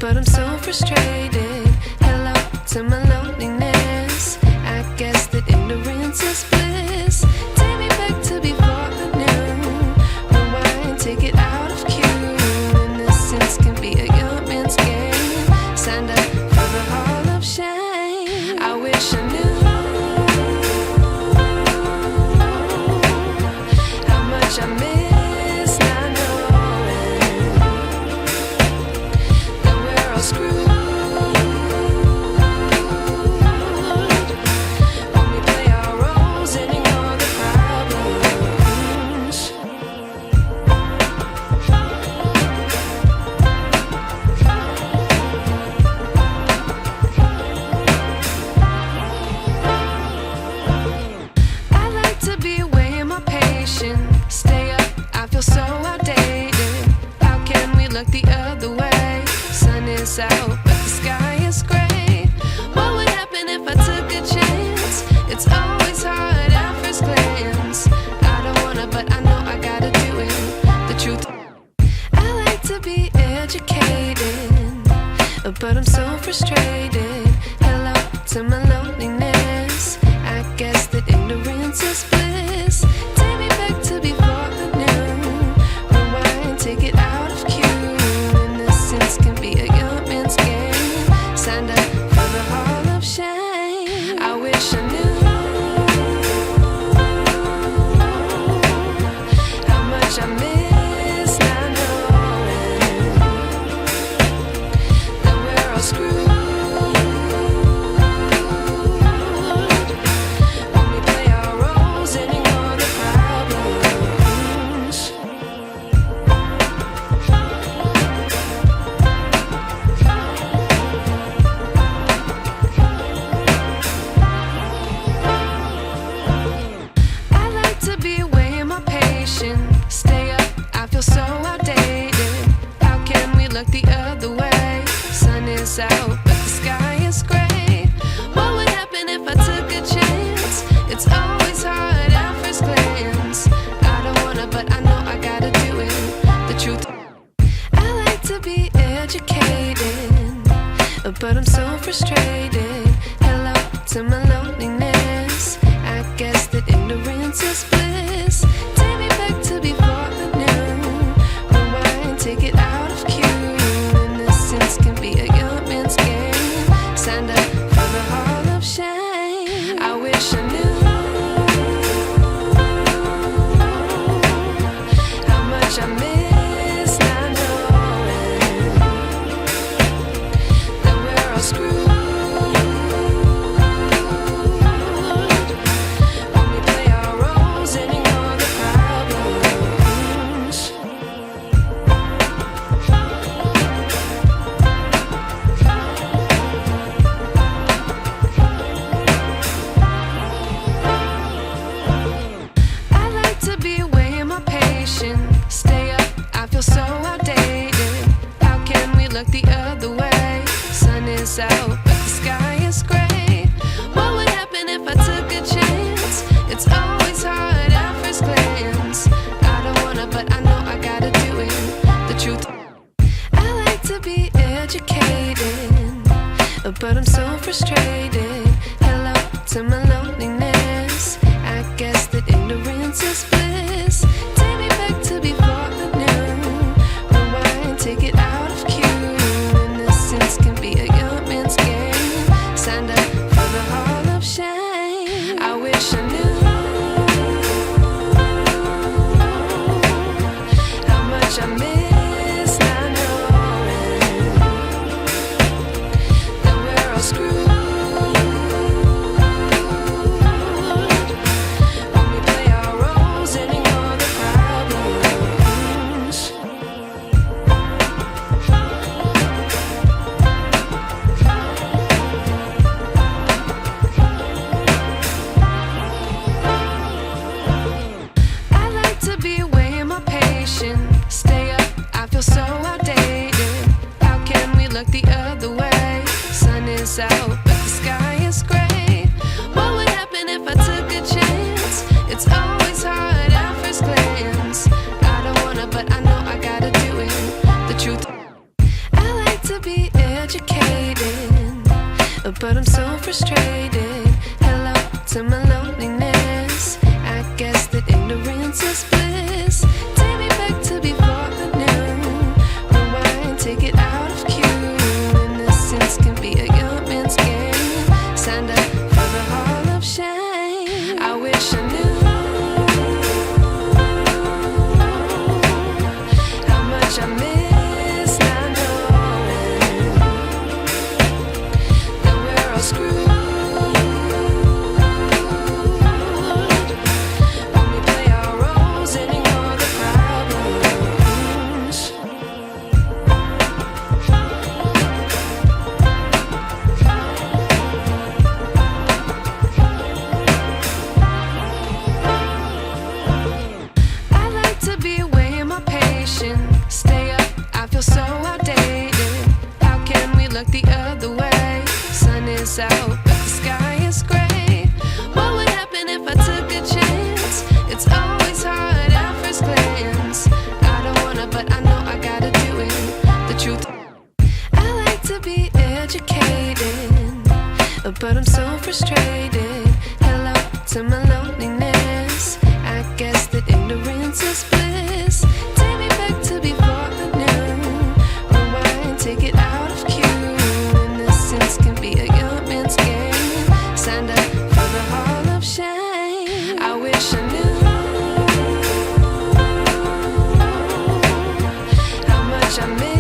but I'm so frustrated. Hello to my loneliness. I guess that ignorance is bliss. Take me back to before I knew. Rewind, take it out of cue. Innocence can be a young man's game. Signed up for the hall of shame. I wish I knew how much I miss not knowing that we're all screwed. Stay up, I feel so outdated. How can we look the other way? Sun is out, but the sky is gray. What would happen if I took a chance? It's always hard at first glance. I don't wanna, but I know I gotta do it. The truth, I like to be educated, but I'm so frustrated. Hello to my loneliness. I guess that ignorance is bliss. Take me back to before I knew. Rewind, take it out of cue. Innocence can be a young man's game. Signed up for the hall of shame. I wish I knew how much I miss not knowing that we're all screwed. Stay up, I feel so outdated. How can we look the other way? Sun is out, but the sky is gray. What would happen if I took a chance? It's always hard at first glance. I don't wanna, but I know I gotta do it. The truth, I like to be educated, but I'm so frustrated. Hello to my loneliness. I guess that ignorance is bliss. Take me back to before I knew. Rewind, take it out of cue. Innocence can be a young man's game. Signed up for the hall of shame. I wish I knew how much I miss not knowing that we're all screwed. Stay up, I feel so outdated. How can we look the other way? Sun is out, but the sky is gray. What would happen if I took a chance? It's always hard at first glance. I don't wanna, but I know I gotta do it. The truth, I like to be educated, but I'm so frustrated. Hello to my loneliness. I guess that ignorance is bliss. Take me back to before I knew. Rewind, take it out of cue. Innocence can be a young man's game. Signed up for the hall of shame. I wish I knew how much I miss not knowing that we're all screwed. ignorance is bliss. Take me back to before I knew. Rewind, take it out of cue. Innocence can be a young man's game. Signed up for the hall of shame. I wish I knew how much I miss not knowing that we're all screwed. Stay up, I feel so outdated. How can we look the other way? Sun is out, but the sky is gray. What would happen if I took a chance? It's always hard at first glance. I don't wanna, but I know I gotta do it. The truth, I like to be educated, but I'm so frustrated. Hello to my loneliness. I guess that ignorance is bliss. Take me back to before I knew. Rewind, take it out of cue. Innocence can be a young man's game. Signed up for the hall of shame. I wish I knew how much I miss.